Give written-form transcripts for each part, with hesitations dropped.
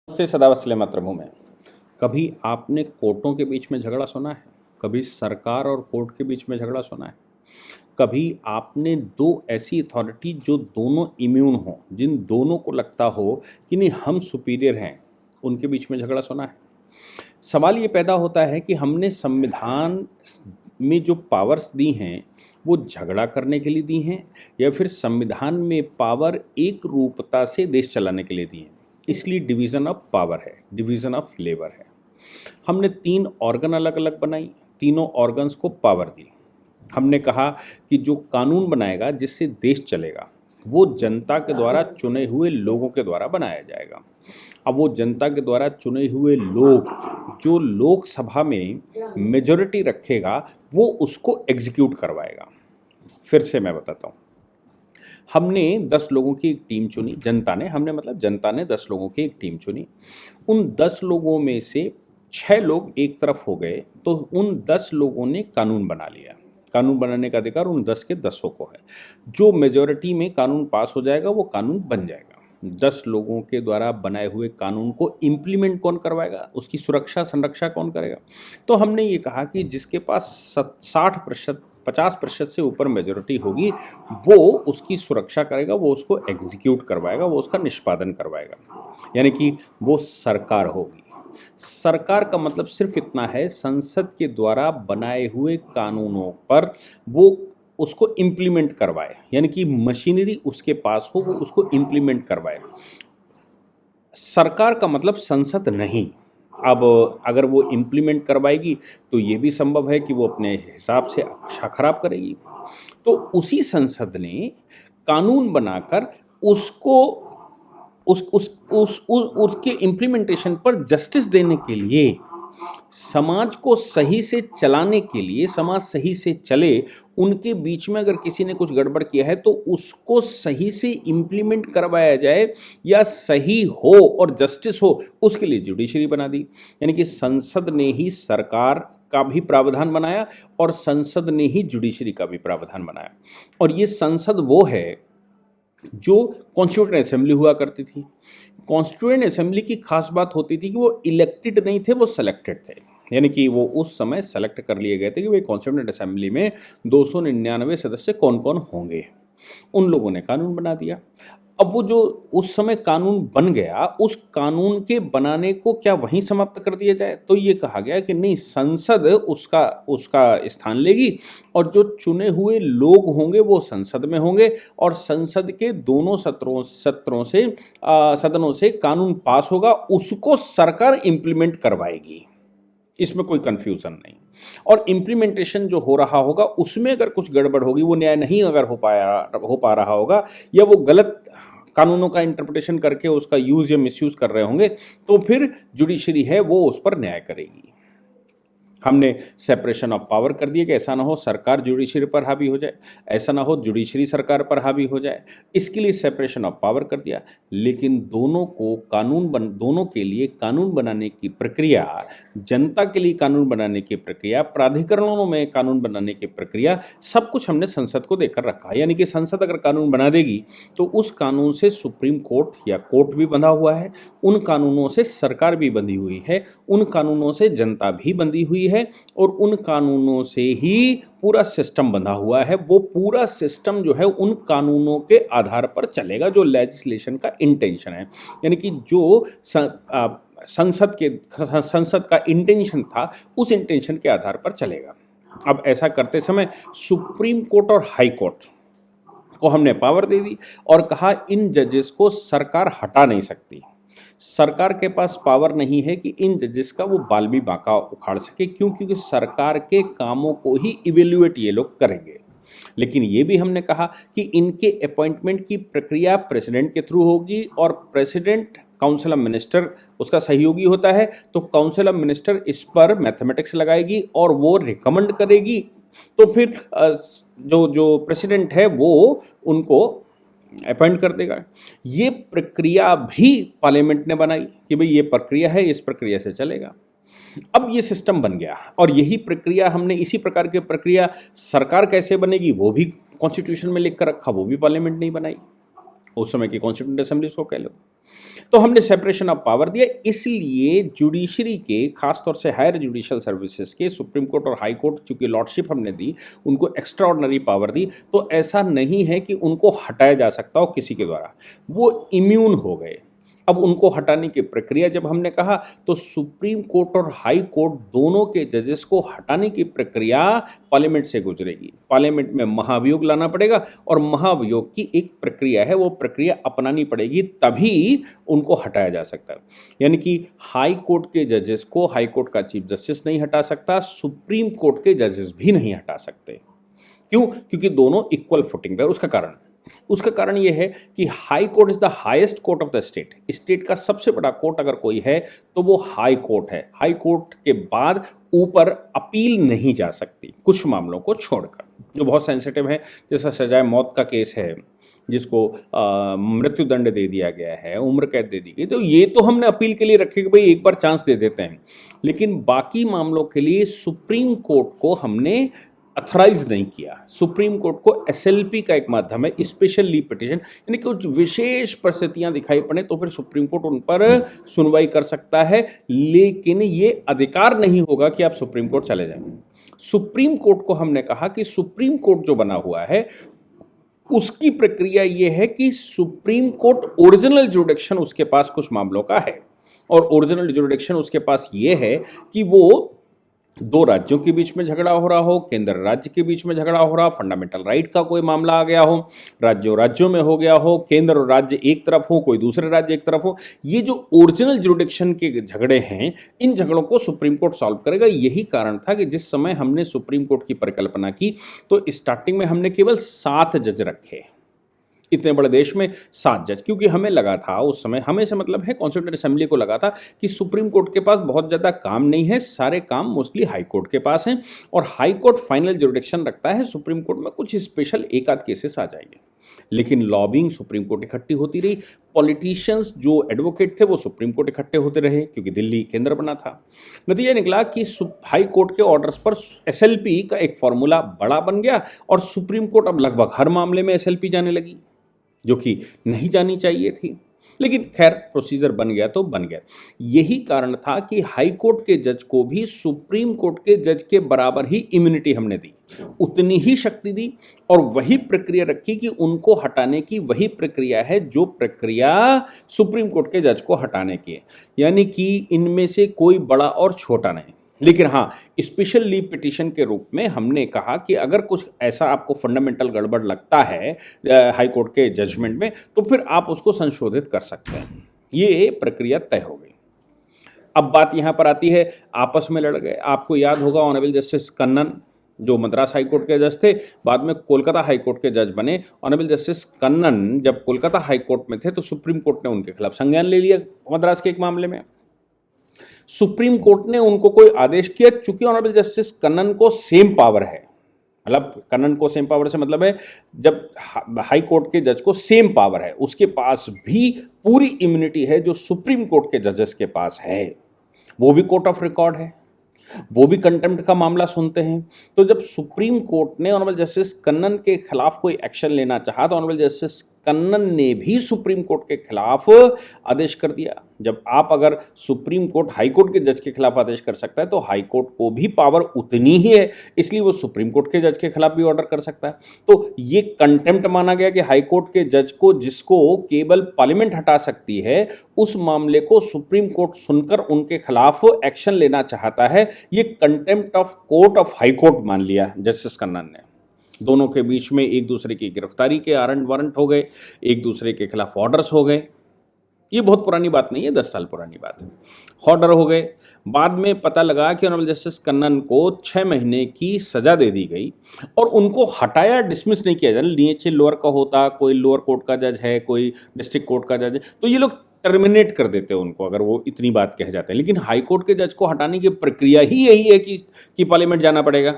नमस्ते सदावत्सल्य मातृभूमि। कभी आपने कोर्टों के बीच में झगड़ा सुना है? कभी सरकार और कोर्ट के बीच में झगड़ा सुना है? कभी आपने दो ऐसी अथॉरिटी जो दोनों इम्यून हों, जिन दोनों को लगता हो कि नहीं हम सुपीरियर हैं, उनके बीच में झगड़ा सुना है? सवाल ये पैदा होता है कि हमने संविधान में जो पावर्स दी हैं वो झगड़ा करने के लिए दी हैं या फिर संविधान में पावर एक रूपता से देश चलाने के लिए दी हैं। इसलिए डिवीज़न ऑफ पावर है, डिवीज़न ऑफ लेबर है। हमने 3 ऑर्गन अलग अलग बनाई, तीनों ऑर्गन्स को पावर दी। हमने कहा कि जो कानून बनाएगा जिससे देश चलेगा वो जनता के द्वारा चुने हुए लोगों के द्वारा बनाया जाएगा। अब वो जनता के द्वारा चुने हुए लोग जो लोकसभा में मेजॉरिटी रखेगा वो उसको एग्जीक्यूट करवाएगा। फिर से मैं बताता हूँ, हमने 10 लोगों की एक टीम चुनी, जनता ने 10 लोगों की एक टीम चुनी। उन 10 लोगों में से 6 लोग एक तरफ हो गए तो उन 10 लोगों ने कानून बना लिया। कानून बनाने का अधिकार उन 10 के 10 को है। जो मेजॉरिटी में कानून पास हो जाएगा वो कानून बन जाएगा। 10 लोगों के द्वारा बनाए हुए कानून को इम्प्लीमेंट कौन करवाएगा, उसकी सुरक्षा संरक्षा कौन करेगा? तो हमने ये कहा कि जिसके पास 60% 50% से ऊपर मेजॉरिटी होगी वो उसकी सुरक्षा करेगा, वो उसको एग्जीक्यूट करवाएगा, वो उसका निष्पादन करवाएगा, यानी कि वो सरकार होगी। सरकार का मतलब सिर्फ इतना है, संसद के द्वारा बनाए हुए कानूनों पर वो उसको इम्प्लीमेंट करवाए, यानी कि मशीनरी उसके पास हो, वो उसको इम्प्लीमेंट करवाए। सरकार का मतलब संसद नहीं। अब अगर वो इम्प्लीमेंट करवाएगी तो ये भी संभव है कि वो अपने हिसाब से अच्छा खराब करेगी। तो उसी संसद ने कानून बनाकर उसको उसके इम्प्लीमेंटेशन पर जस्टिस देने के लिए, समाज को सही से चलाने के लिए, समाज सही से चले, उनके बीच में अगर किसी ने कुछ गड़बड़ किया है तो उसको सही से इम्प्लीमेंट करवाया जाए या सही हो और जस्टिस हो, उसके लिए जुडिशरी बना दी। यानी कि संसद ने ही सरकार का भी प्रावधान बनाया और संसद ने ही जुडिशरी का भी प्रावधान बनाया। और ये संसद वो है जो कॉन्स्टिट्यूएंट असेंबली हुआ करती थी। कॉन्स्टिट्यूएंट असेंबली की खास बात होती थी कि वो इलेक्टेड नहीं थे, वो सेलेक्टेड थे। यानी कि वो उस समय सेलेक्ट कर लिए गए थे कि भाई कॉन्स्टिट्यूएंट असेंबली में 299 सदस्य कौन कौन होंगे। उन लोगों ने कानून बना दिया। अब वो जो उस समय कानून बन गया, उस कानून के बनाने को क्या वहीं समाप्त कर दिया जाए? तो ये कहा गया कि नहीं, संसद उसका स्थान लेगी और जो चुने हुए लोग होंगे वो संसद में होंगे और संसद के दोनों सदनों से कानून पास होगा, उसको सरकार इम्प्लीमेंट करवाएगी। इसमें कोई कंफ्यूजन नहीं। और इम्प्लीमेंटेशन जो हो रहा होगा उसमें अगर कुछ गड़बड़ होगी, वो न्याय नहीं अगर हो पा रहा होगा या वो गलत कानूनों का इंटरप्रिटेशन करके उसका यूज़ या मिसयूज़ कर रहे होंगे, तो फिर जुडिशरी है वो उस पर न्याय करेगी। हमने सेपरेशन ऑफ पावर कर दिया कि ऐसा ना हो सरकार जुडिशरी पर हावी हो जाए, ऐसा ना हो जुडिशरी सरकार पर हावी हो जाए, इसके लिए सेपरेशन ऑफ पावर कर दिया। लेकिन दोनों के लिए कानून बनाने की प्रक्रिया, जनता के लिए कानून बनाने की प्रक्रिया, प्राधिकरणों में कानून बनाने की प्रक्रिया, सब कुछ हमने संसद को देकर रखा है। यानी कि संसद अगर कानून बना देगी तो उस कानून से सुप्रीम कोर्ट या कोर्ट भी बंधा हुआ है, उन कानूनों से सरकार भी बंधी हुई है, उन कानूनों से जनता भी बंधी हुई है और उन कानूनों से ही पूरा सिस्टम बंधा हुआ है। वो पूरा सिस्टम जो है उन कानूनों के आधार पर चलेगा जो लेजिस्लेशन का इंटेंशन है, यानी कि जो संसद का इंटेंशन था उस इंटेंशन के आधार पर चलेगा। अब ऐसा करते समय सुप्रीम कोर्ट और हाई कोर्ट को हमने पावर दे दी और कहा इन जजेस को सरकार हटा नहीं सकती। सरकार के पास पावर नहीं है कि इन जजेस का वो बाल भी बांका उखाड़ सके, क्योंकि सरकार के कामों को ही इवेल्युएट ये लोग करेंगे। लेकिन ये भी हमने कहा कि इनके अपॉइंटमेंट की प्रक्रिया प्रेसिडेंट के थ्रू होगी और प्रेसिडेंट काउंसिल ऑफ मिनिस्टर उसका सहयोगी होता है, तो काउंसिल ऑफ मिनिस्टर इस पर मैथमेटिक्स लगाएगी और वो रिकमेंड करेगी। तो फिर जो प्रेसिडेंट है वो उनको अपॉइंट कर देगा। ये प्रक्रिया भी पार्लियामेंट ने बनाई कि भाई ये प्रक्रिया है, इस प्रक्रिया से चलेगा। अब ये सिस्टम बन गया और यही प्रक्रिया हमने, इसी प्रकार की प्रक्रिया सरकार कैसे बनेगी वो भी कॉन्स्टिट्यूशन में लिख कर रखा, वो भी पार्लियामेंट नहीं बनाई। उस समय की कॉन्स्टिट्यूंट असेंबली को कह लो। तो हमने सेपरेशन ऑफ पावर दिया, इसलिए जुडिशरी के खासतौर से हायर जुडिशियल सर्विसेज के सुप्रीम कोर्ट और हाई कोर्ट चूंकि लॉर्डशिप हमने दी, उनको एक्स्ट्रा ऑर्डिनरी पावर दी, तो ऐसा नहीं है कि उनको हटाया जा सकता हो किसी के द्वारा, वो इम्यून हो गए। अब उनको हटाने की प्रक्रिया जब हमने कहा तो सुप्रीम कोर्ट और हाई कोर्ट दोनों के जजेस को हटाने की प्रक्रिया पार्लियामेंट से गुजरेगी। पार्लियामेंट में महाभियोग लाना पड़ेगा और महाभियोग की एक प्रक्रिया है, वो प्रक्रिया अपनानी पड़ेगी, तभी उनको हटाया जा सकता है। यानी कि हाई कोर्ट के जजेस को हाई कोर्ट का चीफ जस्टिस नहीं हटा सकता, सुप्रीम कोर्ट के जजेस भी नहीं हटा सकते। क्यों? क्योंकि दोनों इक्वल फुटिंग पर। उसका कारण यह है कि high court is the highest court of the state. State का सबसे बड़ा कोर्ट अगर कोई है तो वो हाई कोर्ट है। हाई कोर्ट के बाद ऊपर अपील नहीं जा सकती, कुछ मामलों को छोड़कर जो बहुत सेंसिटिव है, जैसा सजाए मौत का केस है जिसको मृत्यु दंड दे दिया गया है, उम्र कैद दे दी गई, तो ये तो हमने अपील के लिए रखे कि भाई एक बार चांस दे देते हैं। लेकिन बाकी मामलों के लिए सुप्रीम कोर्ट को हमने अथराइज नहीं किया। सुप्रीम कोर्ट को एसएलपी का एक माध्यम है, स्पेशल लीव पिटीशन, यानी कुछ विशेष परिस्थितियां दिखाई पड़े तो फिर सुप्रीम कोर्ट उन पर सुनवाई कर सकता है, लेकिन ये अधिकार नहीं होगा कि आप सुप्रीम कोर्ट चले जाएं। सुप्रीम कोर्ट को हमने कहा कि सुप्रीम कोर्ट जो बना हुआ है उसकी प्रक्रिया ये है कि सुप्रीम कोर्ट ओरिजिनल जुडिक्शन उसके पास कुछ मामलों का है, और ओरिजिनल जुडिक्शन उसके पास ये है कि वो दो राज्यों के बीच में झगड़ा हो रहा हो, केंद्र राज्य के बीच में झगड़ा हो रहा हो, फंडामेंटल राइट का कोई मामला आ गया हो, राज्यों में हो गया हो, केंद्र और राज्य एक तरफ हो, कोई दूसरे राज्य एक तरफ हो, ये जो ओरिजिनल जुडिक्शन के झगड़े हैं, इन झगड़ों को सुप्रीम कोर्ट सॉल्व करेगा। यही कारण था कि जिस समय हमने सुप्रीम कोर्ट की परिकल्पना की तो स्टार्टिंग में हमने केवल 7 जज रखे, इतने बड़े देश में 7 जज, क्योंकि हमें लगा था उस समय, हमें से मतलब है कॉन्स्टिट्यूएंट असेंबली को लगा था कि सुप्रीम कोर्ट के पास बहुत ज़्यादा काम नहीं है, सारे काम मोस्टली हाई कोर्ट के पास हैं और हाई कोर्ट फाइनल जुडिक्शन रखता है, सुप्रीम कोर्ट में कुछ स्पेशल एक आध केसेस आ जाएंगे। लेकिन लॉबिंग सुप्रीम कोर्ट इकट्ठी होती रही, पॉलिटिशियंस जो एडवोकेट थे वो सुप्रीम कोर्ट इकट्ठे होते रहे क्योंकि दिल्ली केंद्र बना था। नतीजा निकला कि हाई कोर्ट के ऑर्डर्स पर एसएलपी का एक फॉर्मूला बड़ा बन गया और सुप्रीम कोर्ट अब लगभग हर मामले में एसएलपी जाने लगी, जो कि नहीं जानी चाहिए थी। लेकिन खैर प्रोसीजर बन गया तो बन गया। यही कारण था कि हाई कोर्ट के जज को भी सुप्रीम कोर्ट के जज के बराबर ही इम्यूनिटी हमने दी, उतनी ही शक्ति दी और वही प्रक्रिया रखी कि उनको हटाने की वही प्रक्रिया है जो प्रक्रिया सुप्रीम कोर्ट के जज को हटाने की है, यानी कि इनमें से कोई बड़ा और छोटा नहीं। लेकिन हाँ, स्पेशल लीव पिटीशन के रूप में हमने कहा कि अगर कुछ ऐसा आपको फंडामेंटल गड़बड़ लगता है हाई कोर्ट के जजमेंट में तो फिर आप उसको संशोधित कर सकते हैं। ये प्रक्रिया तय हो गई। अब बात यहाँ पर आती है, आपस में लड़ गए। आपको याद होगा ऑनरेबल जस्टिस कन्नन जो मद्रास हाई कोर्ट के जज थे, बाद में कोलकाता हाई कोर्ट के जज बने। ऑनरेबल जस्टिस कन्नन जब कोलकाता हाई कोर्ट में थे तो सुप्रीम कोर्ट ने उनके खिलाफ संज्ञान ले लिया मद्रास के एक मामले में। सुप्रीम कोर्ट ने उनको कोई आदेश किया, चूंकि ऑनरेबल जस्टिस कन्नन को सेम पावर है, मतलब कन्नन को सेम पावर से मतलब है जब हाई कोर्ट के जज को सेम पावर है, उसके पास भी पूरी इम्यूनिटी है जो सुप्रीम कोर्ट के जजेस के पास है। वो भी कोर्ट ऑफ रिकॉर्ड है, वो भी कंटेम्प्ट का मामला सुनते हैं। तो जब सुप्रीम कोर्ट ने ऑनरेबल जस्टिस कन्नन के खिलाफ कोई एक्शन लेना चाहा तो ऑनरेबल जस्टिस कन्नन ने भी सुप्रीम कोर्ट के खिलाफ आदेश कर दिया। जब आप अगर सुप्रीम कोर्ट हाई कोर्ट के जज के खिलाफ आदेश कर सकता है तो हाई कोर्ट को भी पावर उतनी ही है, इसलिए वो सुप्रीम कोर्ट के जज के खिलाफ भी ऑर्डर कर सकता है। तो ये कंटेम्प्ट माना गया कि हाई कोर्ट के जज को, जिसको केवल पार्लियामेंट हटा सकती है, उस मामले को सुप्रीम कोर्ट सुनकर उनके खिलाफ एक्शन लेना चाहता है। ये contempt of court of high court मान लिया जस्टिस कन्नन ने। दोनों के बीच में एक दूसरे की गिरफ्तारी के वारंट हो गए, एक दूसरे के खिलाफ ऑर्डर्स हो गए। ये बहुत पुरानी बात नहीं है, 10 साल पुरानी बात है। ऑर्डर हो गए, बाद में पता लगा कि ऑनरेबल जस्टिस कन्नन को 6 महीने की सजा दे दी गई और उनको हटाया, डिसमिस नहीं किया जाए। नीचे लोअर का होता, कोई लोअर कोर्ट का जज है, कोई डिस्ट्रिक्ट कोर्ट का जज है, तो ये लोग टर्मिनेट कर देते हैं उनको अगर वो इतनी बात कह जाते हैं। लेकिन हाई कोर्ट के जज को हटाने की प्रक्रिया ही यही है कि पार्लियामेंट जाना पड़ेगा।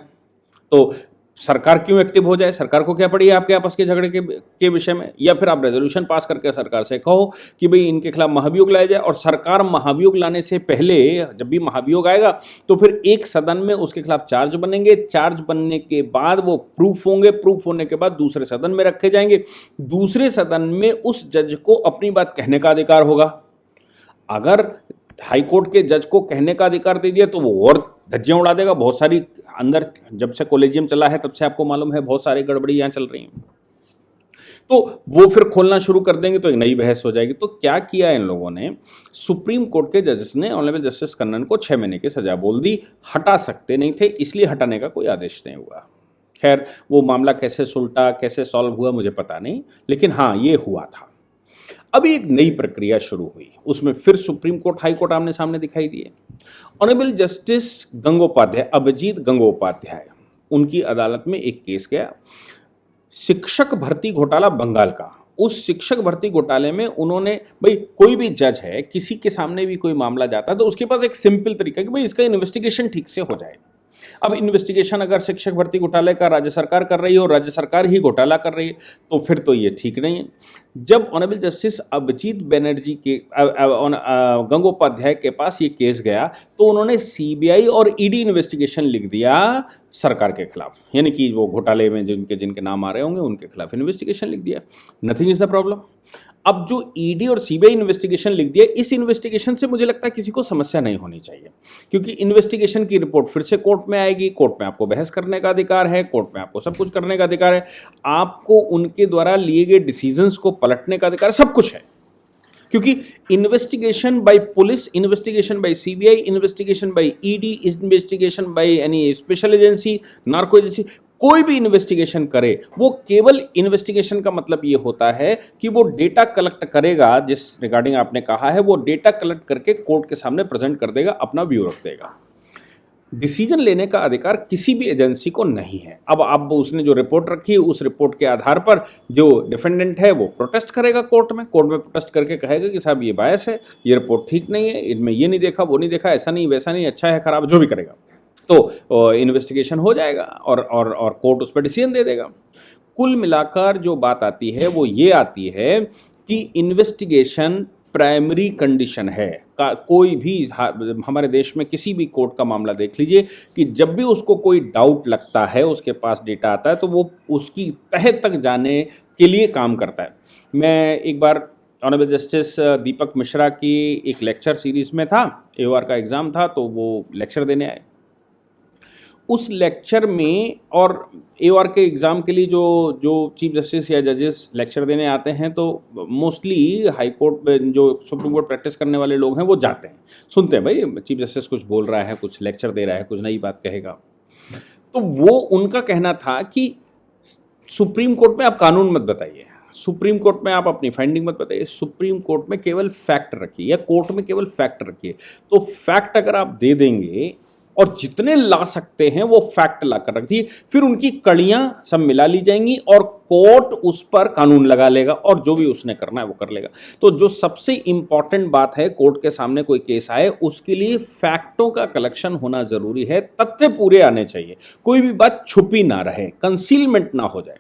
तो सरकार क्यों एक्टिव हो जाए? सरकार को क्या पड़ी है आपके आपस के झगड़े के विषय में? या फिर आप रेजोल्यूशन पास करके सरकार से कहो कि भाई इनके खिलाफ महाभियोग लाया जाए, और सरकार महाभियोग लाने से पहले, जब भी महाभियोग आएगा तो फिर एक सदन में उसके खिलाफ चार्ज बनेंगे, चार्ज बनने के बाद वो प्रूफ होंगे, प्रूफ होने के बाद दूसरे सदन में रखे जाएंगे, दूसरे सदन में उस जज को अपनी बात कहने का अधिकार होगा। अगर हाईकोर्ट के जज को कहने का अधिकार दे दिया तो वो और धज्जियां उड़ा देगा। बहुत सारी अंदर, जब से कॉलेजियम चला है तब से आपको मालूम है बहुत सारी गड़बड़ी यहाँ चल रही हैं, तो वो फिर खोलना शुरू कर देंगे तो एक नई बहस हो जाएगी। तो क्या किया इन लोगों ने, सुप्रीम कोर्ट के जजेस ने ऑनरेबल जस्टिस कन्नन को 6 महीने की सजा बोल दी। हटा सकते नहीं थे, इसलिए हटाने का कोई आदेश नहीं हुआ। खैर, वो मामला कैसे सुलटा, कैसे सॉल्व हुआ मुझे पता नहीं, लेकिन हाँ ये हुआ था। अभी एक नई प्रक्रिया शुरू हुई, उसमें फिर सुप्रीम कोर्ट, हाई कोर्ट आमने सामने दिखाई दिए। ऑनरेबल जस्टिस गंगोपाध्याय, अभिजीत गंगोपाध्याय, उनकी अदालत में एक केस गया, शिक्षक भर्ती घोटाला बंगाल का। उस शिक्षक भर्ती घोटाले में उन्होंने, भाई कोई भी जज है, किसी के सामने भी कोई मामला जाता है तो उसके पास एक सिंपल तरीका है कि भाई इसका इन्वेस्टिगेशन ठीक से हो जाए। अब इन्वेस्टिगेशन अगर शिक्षक भर्ती घोटाले का राज्य सरकार कर रही है और राज्य सरकार ही घोटाला कर रही है तो फिर तो ये ठीक नहीं है। जब ऑनरेबल जस्टिस अभिजीत बनर्जी के गंगोपाध्याय के पास ये केस गया तो उन्होंने सीबीआई और ईडी इन्वेस्टिगेशन लिख दिया सरकार के खिलाफ, यानी कि वो घोटाले में जिनके नाम आ रहे होंगे उनके खिलाफ इन्वेस्टिगेशन लिख दिया। Nothing is the problem. अब जो ईडी और सीबीआई इन्वेस्टिगेशन लिख दिया, इस इन्वेस्टिगेशन से मुझे लगता है किसी को समस्या नहीं होनी चाहिए, क्योंकि इन्वेस्टिगेशन की रिपोर्ट फिर से कोर्ट में आएगी, कोर्ट में आपको बहस करने का अधिकार है, कोर्ट में आपको सब कुछ करने का अधिकार है, आपको उनके द्वारा लिए गए डिसीजंस को पलटने का अधिकार, सब कुछ है। क्योंकि investigation by police, investigation by CBI, investigation by ED, investigation by any special agency, narco agency, कोई भी इन्वेस्टिगेशन करे, वो केवल इन्वेस्टिगेशन का मतलब ये होता है कि वो डेटा कलेक्ट करेगा, जिस रिगार्डिंग आपने कहा है, वो डेटा कलेक्ट करके कोर्ट के सामने प्रेजेंट कर देगा, अपना व्यू रख देगा। डिसीजन लेने का अधिकार किसी भी एजेंसी को नहीं है। अब उसने जो रिपोर्ट रखी है, उस रिपोर्ट के आधार पर जो डिफेंडेंट है वो प्रोटेस्ट करेगा कोर्ट में प्रोटेस्ट करके कहेगा कि साहब ये बायस है, ये रिपोर्ट ठीक नहीं है, इनमें ये नहीं देखा, वो नहीं देखा, ऐसा नहीं वैसा नहीं, अच्छा है खराब, जो भी करेगा, तो इन्वेस्टिगेशन हो जाएगा और कोर्ट उस पर डिसीजन दे देगा। कुल मिलाकर जो बात आती है वो ये आती है कि इन्वेस्टिगेशन प्राइमरी कंडीशन है का। कोई भी हमारे देश में किसी भी कोर्ट का मामला देख लीजिए कि जब भी उसको कोई डाउट लगता है, उसके पास डेटा आता है, तो वो उसकी तह तक जाने के लिए काम करता है। मैं एक बार ऑनरेबल जस्टिस दीपक मिश्रा की एक लेक्चर सीरीज में था, AOR का एग्ज़ाम था, तो वो लेक्चर देने आए। उस लेक्चर में, और AOR के एग्ज़ाम के लिए जो चीफ जस्टिस या जजेस लेक्चर देने आते हैं तो मोस्टली हाई कोर्ट में जो सुप्रीम कोर्ट प्रैक्टिस करने वाले लोग हैं वो जाते हैं, सुनते हैं भाई चीफ जस्टिस कुछ बोल रहा है, कुछ लेक्चर दे रहा है, कुछ नई बात कहेगा। तो वो उनका कहना था कि सुप्रीम कोर्ट में आप कानून मत बताइए, सुप्रीम कोर्ट में आप अपनी फाइंडिंग मत बताइए, सुप्रीम कोर्ट में केवल फैक्ट रखिए, या कोर्ट में केवल फैक्ट रखिए। तो फैक्ट अगर आप दे देंगे और जितने ला सकते हैं वो फैक्ट ला कर रख दिए, फिर उनकी कड़ियां सब मिला ली जाएंगी और कोर्ट उस पर कानून लगा लेगा और जो भी उसने करना है वो कर लेगा। तो जो सबसे इंपॉर्टेंट बात है, कोर्ट के सामने कोई केस आए उसके लिए फैक्टों का कलेक्शन होना जरूरी है, तथ्य पूरे आने चाहिए, कोई भी बात छुपी ना रहे, कंसीलमेंट ना हो जाए।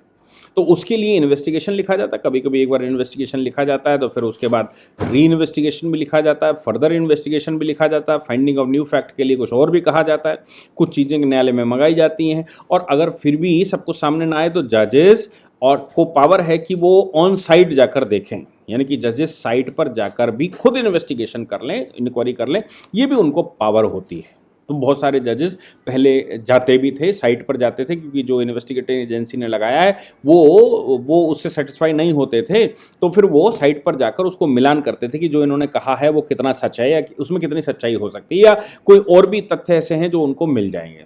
तो उसके लिए इन्वेस्टिगेशन लिखा जाता है, कभी कभी एक बार इन्वेस्टिगेशन लिखा जाता है तो फिर उसके बाद री इन्वेस्टिगेशन भी लिखा जाता है, फर्दर इन्वेस्टिगेशन भी लिखा जाता है, फाइंडिंग ऑफ न्यू फैक्ट के लिए कुछ और भी कहा जाता है, कुछ चीज़ें न्यायालय में मंगाई जाती हैं। और अगर फिर भी सब कुछ सामने ना आए तो जजेस और को पावर है कि वो ऑन साइट जाकर देखें, यानी कि जजेस साइट पर जाकर भी खुद इन्वेस्टिगेशन कर लें, इंक्वायरी कर लें, ये भी उनको पावर होती है। तो बहुत सारे जजेस पहले जाते भी थे, साइट पर जाते थे, क्योंकि जो इन्वेस्टिगेटिव एजेंसी ने लगाया है वो उससे सेटिस्फाई नहीं होते थे, तो फिर वो साइट पर जाकर उसको मिलान करते थे कि जो इन्होंने कहा है वो कितना सच है, या उसमें कितनी सच्चाई हो सकती है, या कोई और भी तथ्य ऐसे हैं जो उनको मिल जाएंगे।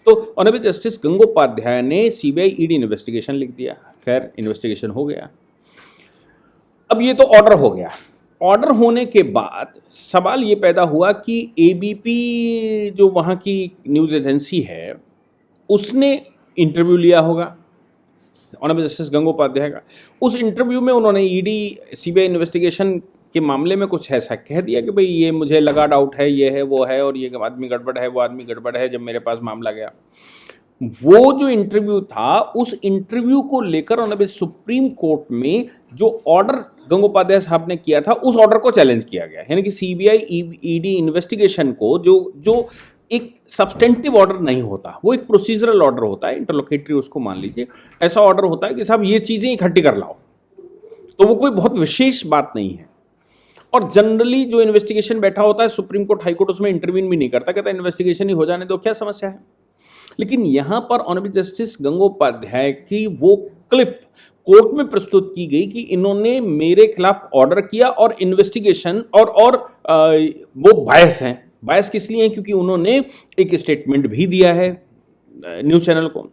तो ऑनरेबल जस्टिस गंगोपाध्याय ने सीबीआई ईडी इन्वेस्टिगेशन लिख दिया। खैर, इन्वेस्टिगेशन हो गया। अब ये तो ऑर्डर हो गया। ऑर्डर होने के बाद सवाल ये पैदा हुआ कि एबीपी जो वहाँ की न्यूज़ एजेंसी है उसने इंटरव्यू लिया होगा ऑनरेबल जस्टिस गंगोपाध्याय का। उस इंटरव्यू में उन्होंने ईडी सीबीआई इन्वेस्टिगेशन के मामले में कुछ ऐसा कह दिया कि भाई ये मुझे लगा डाउट है, ये है वो है, और ये आदमी गड़बड़ है, वो आदमी गड़बड़ है, जब मेरे पास मामला गया। वो जो इंटरव्यू था, उस इंटरव्यू को लेकर उन्होंने सुप्रीम कोर्ट में जो ऑर्डर गंगोपाध्याय साहब ने किया था, उस ऑर्डर को चैलेंज किया गया। यानी कि सीबीआई ईडी इन्वेस्टिगेशन को जो एक सब्सटेंटिव ऑर्डर नहीं होता, वो एक प्रोसीजरल ऑर्डर होता है, इंटरलोकेटरी उसको मान लीजिए, ऐसा ऑर्डर होता है कि साहब ये चीज़ें इकट्ठी कर लाओ, तो वो कोई बहुत विशेष बात नहीं है। और जनरली जो इन्वेस्टिगेशन बैठा होता है, सुप्रीम कोर्ट हाई कोर्ट उसमें इंटरवीन भी नहीं करता, कहता है इन्वेस्टिगेशन ही हो जाने दो, क्या समस्या है। लेकिन यहां पर ऑनरेबल जस्टिस गंगोपाध्याय की वो क्लिप कोर्ट में प्रस्तुत की गई कि इन्होंने मेरे खिलाफ ऑर्डर किया और इन्वेस्टिगेशन और वो बायस हैं। बायस किस लिए हैं? क्योंकि उन्होंने एक स्टेटमेंट भी दिया है न्यूज चैनल को।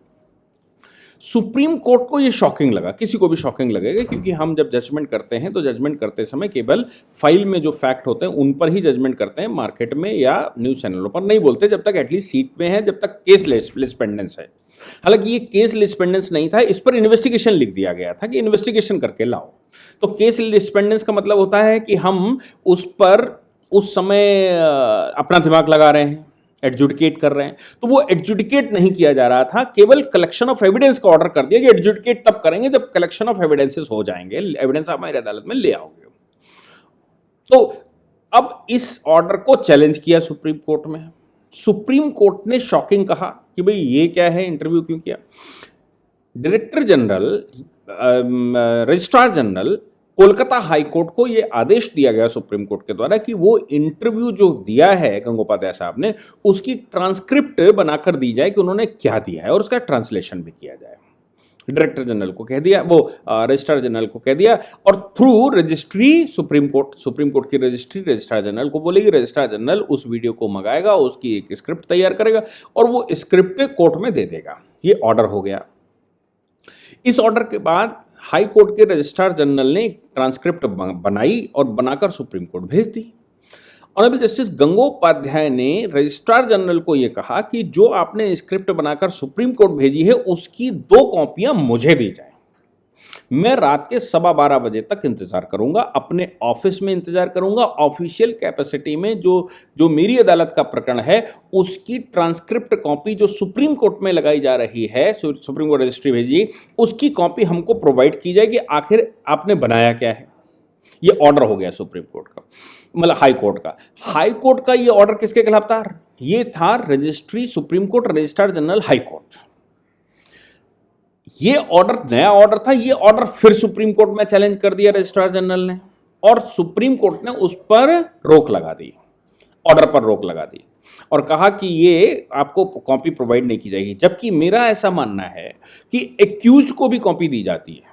सुप्रीम कोर्ट को ये शॉकिंग लगा, किसी को भी शॉकिंग लगेगा, क्योंकि हम जब जजमेंट करते हैं तो जजमेंट करते समय केवल फाइल में जो फैक्ट होते हैं उन पर ही जजमेंट करते हैं, मार्केट में या न्यूज़ चैनलों पर नहीं बोलते, जब तक एटलीस्ट सीट में है, जब तक केस लिस्पेंडेंस है। हालांकि ये केस लिस्पेंडेंस नहीं था, इस पर इन्वेस्टिगेशन लिख दिया गया था कि इन्वेस्टिगेशन करके लाओ। तो केस लिस्पेंडेंस का मतलब होता है कि हम उस पर उस समय अपना दिमाग लगा रहे हैं, एडजुडिकेट कर रहे हैं। तो वो एडजुडिकेट नहीं किया जा रहा था, केवल कलेक्शन ऑफ एविडेंस का ऑर्डर कर दिया कि एडजुडिकेट तब करेंगे जब कलेक्शन ऑफ एविडेंसेस हो जाएंगे, एविडेंस आप हमारी अदालत में ले आओगे। तो अब इस ऑर्डर को चैलेंज किया सुप्रीम कोर्ट में। सुप्रीम कोर्ट ने शॉकिंग कहा कि भाई ये क्या है, इंटरव्यू क्यों किया। Director general, registrar general Kolkata high court को यह आदेश दिया गया सुप्रीम कोर्ट के द्वारा कि वो इंटरव्यू जो दिया है गंगोपाध्याय साहब ने, उसकी ट्रांसक्रिप्ट बनाकर दी जाए कि उन्होंने क्या दिया है और उसका ट्रांसलेशन भी किया जाए। डायरेक्टर जनरल को कह दिया, वो रजिस्ट्रार जनरल को कह दिया, और थ्रू रजिस्ट्री सुप्रीम कोर्ट की रजिस्ट्री रजिस्ट्रार जनरल को बोलेगी, रजिस्ट्रार जनरल उस वीडियो को मंगाएगा, उसकी एक स्क्रिप्ट तैयार करेगा और वो स्क्रिप्ट कोर्ट में दे देगा। ये ऑर्डर हो गया। इस ऑर्डर के बाद हाई कोर्ट के रजिस्ट्रार जनरल ने ट्रांसक्रिप्ट बनाई और बनाकर सुप्रीम कोर्ट भेज दी। ऑनरेबल जस्टिस गंगोपाध्याय ने रजिस्ट्रार जनरल को यह कहा कि जो आपने स्क्रिप्ट बनाकर सुप्रीम कोर्ट भेजी है, उसकी 2 कॉपियां मुझे दी जाए। मैं रात के 12:15 बजे तक इंतजार करूंगा, अपने ऑफिस में इंतजार करूंगा। ऑफिशियल कैपेसिटी में जो मेरी अदालत का प्रकरण है, उसकी ट्रांसक्रिप्ट कॉपी जो सुप्रीम कोर्ट में लगाई जा रही है, सुप्रीम कोर्ट रजिस्ट्री भेजी, उसकी कॉपी हमको प्रोवाइड की जाएगी। आखिर आपने बनाया क्या है। ये ऑर्डर हो गया सुप्रीम कोर्ट का, मतलब हाई कोर्ट का। हाई कोर्ट का ये ऑर्डर किसके खिलाफ था? ये था registry supreme court, registrar general high court. ये ऑर्डर नया ऑर्डर था। ये ऑर्डर फिर सुप्रीम कोर्ट में चैलेंज कर दिया रजिस्ट्रार जनरल ने, और सुप्रीम कोर्ट ने उस पर रोक लगा दी, ऑर्डर पर रोक लगा दी और कहा कि ये आपको कॉपी प्रोवाइड नहीं की जाएगी। जबकि मेरा ऐसा मानना है कि एक्यूज को भी कॉपी दी जाती है।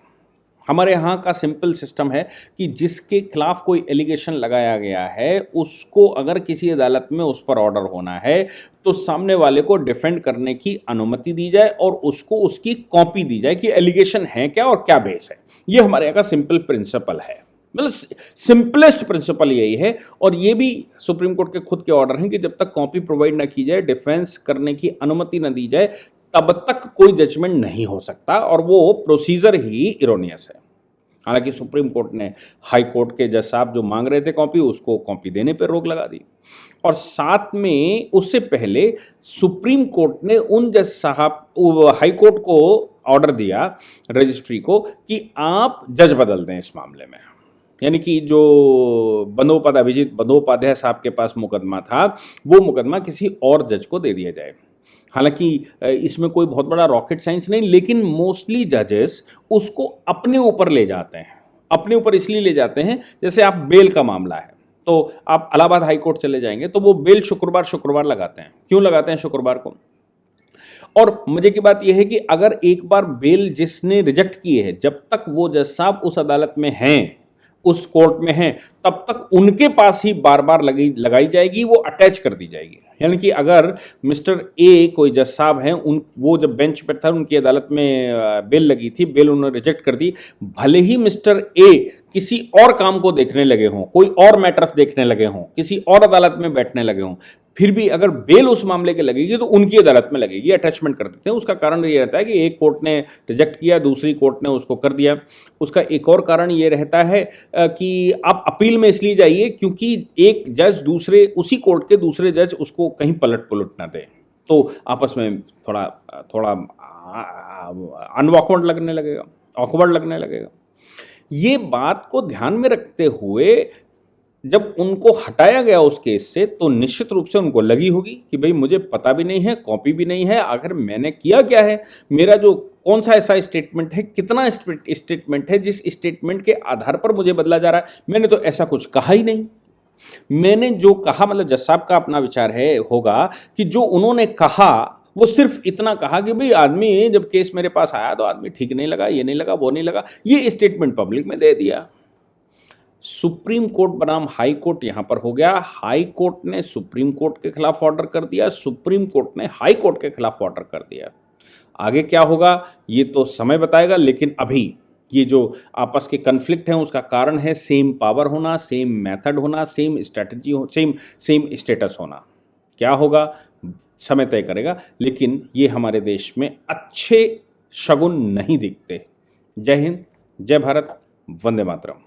हमारे यहाँ का सिंपल सिस्टम है कि जिसके खिलाफ कोई एलिगेशन लगाया गया है, उसको अगर किसी अदालत में उस पर ऑर्डर होना है तो सामने वाले को डिफेंड करने की अनुमति दी जाए और उसको उसकी कॉपी दी जाए कि एलिगेशन है क्या और क्या बेस है। ये हमारे यहाँ का सिंपल प्रिंसिपल है, मतलब सिंपलेस्ट प्रिंसिपल यही है। और ये भी सुप्रीम कोर्ट के खुद के ऑर्डर हैं कि जब तक कॉपी प्रोवाइड न की जाए, डिफेंस करने की अनुमति न दी जाए, तब तक कोई जजमेंट नहीं हो सकता, और वो प्रोसीजर ही इरोनियस है। हालांकि सुप्रीम कोर्ट ने हाई कोर्ट के जज साहब जो मांग रहे थे कॉपी, उसको कॉपी देने पर रोक लगा दी। और साथ में उससे पहले सुप्रीम कोर्ट ने उन जज साहब, हाई कोर्ट को ऑर्डर दिया रजिस्ट्री को कि आप जज बदल दें इस मामले में। यानी कि जो अभिजीत बंदोपाध्याय साहब के पास मुकदमा था, वो मुकदमा किसी और जज को दे दिया जाए। हालांकि इसमें कोई बहुत बड़ा रॉकेट साइंस नहीं, लेकिन मोस्टली जजेस उसको अपने ऊपर ले जाते हैं। अपने ऊपर इसलिए ले जाते हैं, जैसे आप बेल का मामला है तो आप इलाहाबाद हाई कोर्ट चले जाएंगे तो वो बेल शुक्रवार लगाते हैं। क्यों लगाते हैं शुक्रवार को? और मजे की बात यह है कि अगर एक बार बेल जिसने रिजेक्ट की है, जब तक वो जज साहब उस अदालत में हैं, उस कोर्ट में हैं, तब तक उनके पास ही बार बार लगाई जाएगी, वो अटैच कर दी जाएगी। यानी कि अगर मिस्टर ए कोई जज साहब हैं, वो जब बेंच पर था, उनकी अदालत में बेल लगी थी, बेल उन्होंने रिजेक्ट कर दी, भले ही मिस्टर ए किसी और काम को देखने लगे हों, कोई और मैटर्स देखने लगे हों, किसी और अदालत में बैठने लगे हों, फिर भी अगर बेल उस मामले के लगेगी तो उनकी अदालत में लगेगी। अटैचमेंट कर देते हैं। उसका कारण ये रहता है कि एक कोर्ट ने रिजेक्ट किया, दूसरी कोर्ट ने उसको कर दिया। उसका एक और कारण ये रहता है कि आप अपील में इसलिए जाइए क्योंकि एक जज उसी कोर्ट के दूसरे जज उसको कहीं पलट ना दे। तो आपस में थोड़ा थोड़ा अनऑकवर्ड लगने लगेगा, ऑकवर्ड लगने लगेगा। ये बात को ध्यान में रखते हुए जब उनको हटाया गया उस केस से, तो निश्चित रूप से उनको लगी होगी कि भाई मुझे पता भी नहीं है, कॉपी भी नहीं है, आखिर मैंने किया क्या है, मेरा जो कौन सा ऐसा स्टेटमेंट है, कितना स्टेटमेंट है जिस स्टेटमेंट के आधार पर मुझे बदला जा रहा है। मैंने तो ऐसा कुछ कहा ही नहीं। मैंने जो कहा, मतलब जज साहब का अपना विचार है होगा कि जो उन्होंने कहा वो सिर्फ इतना कहा कि भाई आदमी जब केस मेरे पास आया तो आदमी ठीक नहीं लगा, ये नहीं लगा, वो नहीं लगा, ये स्टेटमेंट पब्लिक में दे दिया। सुप्रीम कोर्ट बनाम हाई कोर्ट यहां पर हो गया। हाई कोर्ट ने सुप्रीम कोर्ट के खिलाफ ऑर्डर कर दिया, सुप्रीम कोर्ट ने हाई कोर्ट के खिलाफ ऑर्डर कर दिया। आगे क्या होगा ये तो समय बताएगा, लेकिन अभी ये जो आपस के कन्फ्लिक्ट हैं उसका कारण है सेम पावर होना, सेम मेथड होना, सेम स्ट्रैटेजी हो, सेम स्टेटस होना। क्या होगा समय तय करेगा, लेकिन ये हमारे देश में अच्छे शगुन नहीं दिखते। जय हिंद, जय भारत, वंदे मातरम।